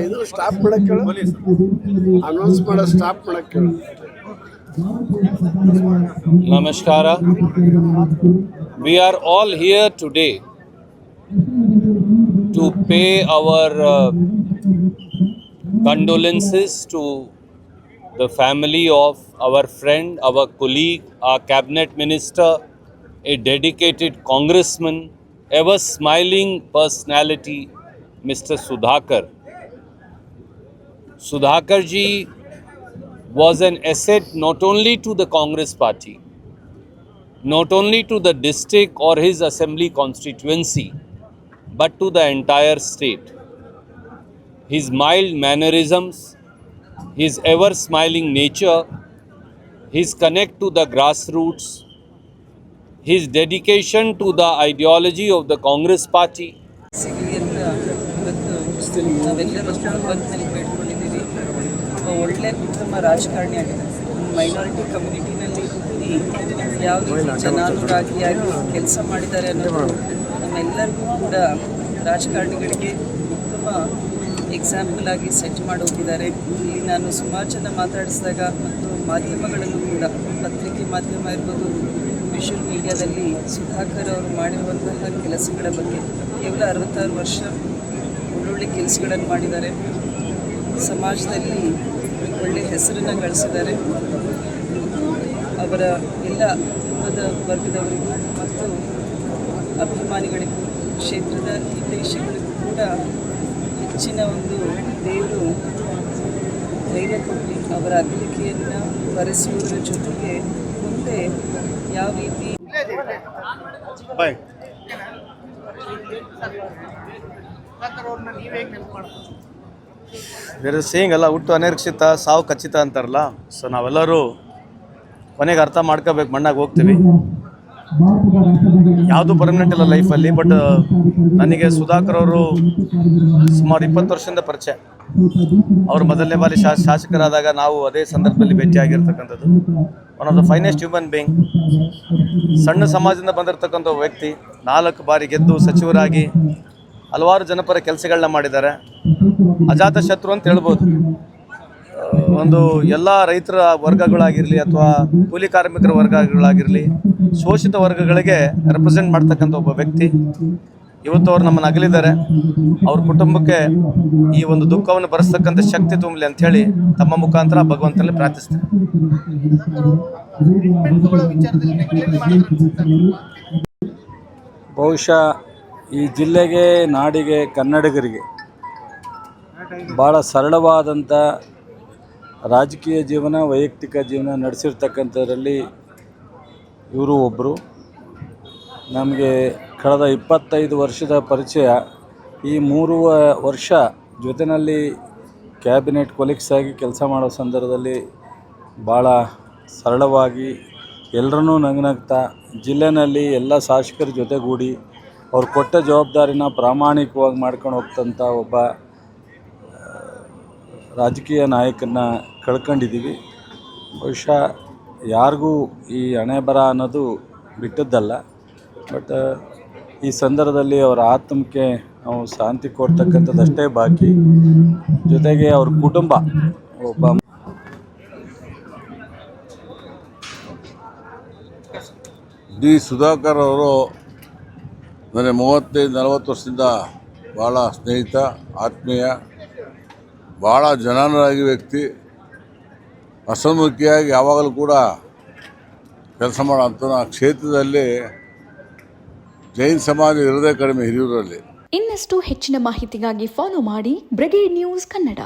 ಇದು ಸ್ಟಾಪ್ ಮಾಡಕ್ಕೆ ಅನೌನ್ಸ್ ಮಾಡೋ ಸ್ಟಾಪ್ ಮಾಡಕ್ಕೆ. Namaskara. We are all here today to pay our condolences to the family of our friend, our colleague, our cabinet minister, a dedicated congressman, ever smiling personality, Mr. Sudhakar. Sudhakar ji was an asset not only to the Congress party, not only to the district or his assembly constituency, but to the entire state. His mild mannerisms, his ever smiling nature, his connect to the grassroots, his dedication to the ideology of the Congress party. ಒಳ್ಳೆ ಉತ್ತಮ ರಾಜಕಾರಣಿ ಆಗಿದೆ. Minority ಕಮ್ಯುನಿಟಿನಲ್ಲಿ ಹುಟ್ಟಿ ಯಾವ ರೀತಿ ಜನಾನುರಾಗಿಯಾಗಿ ಕೆಲಸ ಮಾಡಿದ್ದಾರೆ ಅನ್ನೋದು ನಮ್ಮೆಲ್ಲರಿಗೂ ಕೂಡ ರಾಜಕಾರಣಿಗಳಿಗೆ ಉತ್ತಮ ಎಕ್ಸಾಂಪಲ್ ಆಗಿ ಸೆಟ್ ಮಾಡಿ ಹೋಗಿದ್ದಾರೆ. ಇಲ್ಲಿ ನಾನು ಸುಮಾರು ಜನ ಮಾತಾಡಿಸಿದಾಗ ಮತ್ತು ಮಾಧ್ಯಮಗಳಲ್ಲೂ ಕೂಡ ಪತ್ರಿಕೆ ಮಾಧ್ಯಮ ಇರ್ಬೋದು, ವಿಷುವಲ್ ಮೀಡಿಯಾದಲ್ಲಿ ಸುಧಾಕರ್ ಅವರು ಮಾಡಿರುವಂತಹ ಕೆಲಸಗಳ ಬಗ್ಗೆ ಕೇವಲ 66 ವರ್ಷ ಒಳ್ಳೊಳ್ಳೆ ಕೆಲಸಗಳನ್ನು ಮಾಡಿದ್ದಾರೆ. ಸಮಾಜದಲ್ಲಿ ಒಳ್ಳೆಯ ಹೆಸರನ್ನು ಗಳಿಸಿದ್ದಾರೆ. ಅವರ ಎಲ್ಲ ಧರ್ಮದ ವರ್ಗದವರಿಗೂ ಮತ್ತು ಅಭಿಮಾನಿಗಳಿಗೂ ಕ್ಷೇತ್ರದ ಹಿತೈಷಿಗಳಿಗೂ ಕೂಡ ಹೆಚ್ಚಿನ ಒಂದು ದೇವರು ಧೈರ್ಯ ಕೊಟ್ಟು ಅವರ ಅಗಲಿಕೆಯನ್ನು ಭರಿಸುವುದರ ಜೊತೆಗೆ ಮುಂದೆ ಯಾವ ರೀತಿ ಬೇರೆ ಸೇಯಿಂಗ್ ಅಲ್ಲ, ಹುಟ್ಟು ಅನಿರೀಕ್ಷಿತ ಸಾವು ಖಚಿತ ಅಂತಾರಲ್ಲ. ಸೊ ನಾವೆಲ್ಲರೂ ಕೊನೆಗೆ ಅರ್ಥ ಮಾಡ್ಕೋಬೇಕು, ಮಣ್ಣಾಗಿ ಹೋಗ್ತೀವಿ. ಯಾವುದು ಪರ್ಮನೆಂಟ್ ಇಲ್ಲ ಲೈಫಲ್ಲಿ. ಬಟ್ ನನಗೆ ಸುಧಾಕರ್ ಅವರು ಸುಮಾರು 20 ವರ್ಷದಿಂದ ಪರಿಚಯ. ಅವರು ಮೊದಲನೇ ಬಾರಿ ಶಾಸಕರಾದಾಗ ನಾವು ಅದೇ ಸಂದರ್ಭದಲ್ಲಿ ಭೇಟಿಯಾಗಿರ್ತಕ್ಕಂಥದ್ದು. One of the finest human being. ಸಣ್ಣ ಸಮಾಜದಿಂದ ಬಂದಿರತಕ್ಕಂಥ ವ್ಯಕ್ತಿ. 4 ಬಾರಿ ಗೆದ್ದು ಸಚಿವರಾಗಿ ಹಲವಾರು ಜನಪರ ಕೆಲಸಗಳನ್ನ ಮಾಡಿದ್ದಾರೆ. ಅಜಾತ ಶತ್ರು ಅಂತ ಹೇಳ್ಬೋದು. ಒಂದು ಎಲ್ಲ ರೈತರ ವರ್ಗಗಳಾಗಿರಲಿ ಅಥವಾ ಕೂಲಿ ಕಾರ್ಮಿಕರ ವರ್ಗಗಳಾಗಿರಲಿ, ಶೋಷಿತ ವರ್ಗಗಳಿಗೆ ರೆಪ್ರೆಸೆಂಟ್ ಮಾಡ್ತಕ್ಕಂಥ ಒಬ್ಬ ವ್ಯಕ್ತಿ. ಇವತ್ತು ಅವ್ರು ನಮ್ಮನ್ನು ಅಗಲಿದ್ದಾರೆ. ಅವ್ರ ಕುಟುಂಬಕ್ಕೆ ಈ ಒಂದು ದುಃಖವನ್ನು ಭರಿಸ್ತಕ್ಕಂಥ ಶಕ್ತಿ ತುಂಬಲಿ ಅಂಥೇಳಿ ತಮ್ಮ ಮುಖಾಂತರ ಭಗವಂತನಲ್ಲಿ ಪ್ರಾರ್ಥಿಸ್ತಾರೆ. ಬಹುಶಃ ಈ ಜಿಲ್ಲೆಗೆ, ನಾಡಿಗೆ, ಕನ್ನಡಿಗರಿಗೆ ಭಾಳ ಸರಳವಾದಂಥ ರಾಜಕೀಯ ಜೀವನ, ವೈಯಕ್ತಿಕ ಜೀವನ ನಡೆಸಿರ್ತಕ್ಕಂಥದ್ರಲ್ಲಿ ಇವರು ಒಬ್ಬರು. ನಮಗೆ ಕಳೆದ 25 ವರ್ಷದ ಪರಿಚಯ. ಈ 3 ವರ್ಷ ಜೊತೆಯಲ್ಲಿ ಕ್ಯಾಬಿನೆಟ್ ಕೊಲೀಗ್ಸ್ ಆಗಿ ಕೆಲಸ ಮಾಡೋ ಸಂದರ್ಭದಲ್ಲಿ ಭಾಳ ಸರಳವಾಗಿ ಎಲ್ಲರನ್ನೂ ನಗ್ನಗ್ತಾ ಜಿಲ್ಲೆಯಲ್ಲಿ ಎಲ್ಲ ಶಾಸಕರ ಜೊತೆಗೂಡಿ ಅವ್ರು ಕೊಟ್ಟ ಜವಾಬ್ದಾರಿನ ಪ್ರಾಮಾಣಿಕವಾಗಿ ಮಾಡ್ಕೊಂಡು ಹೋಗ್ತಂಥ ಒಬ್ಬ ರಾಜಕೀಯ ನಾಯಕನ ಕಳ್ಕೊಂಡಿದ್ದೀವಿ. ಬಹುಶಃ ಯಾರಿಗೂ ಈ ಹಣೆ ಬರ ಅನ್ನೋದು ಬಿಟ್ಟದ್ದಲ್ಲ. ಬಟ್ ಈ ಸಂದರ್ಭದಲ್ಲಿ ಅವರ ಆತ್ಮಕ್ಕೆ ನಾವು ಶಾಂತಿ ಕೊಡ್ತಕ್ಕಂಥದ್ದಷ್ಟೇ ಬಾಕಿ. ಜೊತೆಗೆ ಅವ್ರ ಕುಟುಂಬ ಒಬ್ಬ ಡಿ ಸುಧಾಕರ್ ಅವರು ನನಗೆ 35-40 ವರ್ಷದಿಂದ ಭಾಳ ಸ್ನೇಹಿತ, ಆತ್ಮೀಯ, ಭಾಳ ಜನಾನುರಾಗಿ ವ್ಯಕ್ತಿ. ಹಸನ್ಮುಖಿಯಾಗಿ ಯಾವಾಗಲೂ ಕೂಡ ಕೆಲಸ ಮಾಡೋಂಥ ಆ ಕ್ಷೇತ್ರದಲ್ಲಿ ಜೈನ್ ಸಮಾಜ ಇರೋದೇ ಕಡಿಮೆ ಹಿರಿಯೂರಲ್ಲಿ. ಇನ್ನಷ್ಟು ಹೆಚ್ಚಿನ ಮಾಹಿತಿಗಾಗಿ ಫಾಲೋ ಮಾಡಿ ಬ್ರಿಗೇಡ್ ನ್ಯೂಸ್ ಕನ್ನಡ.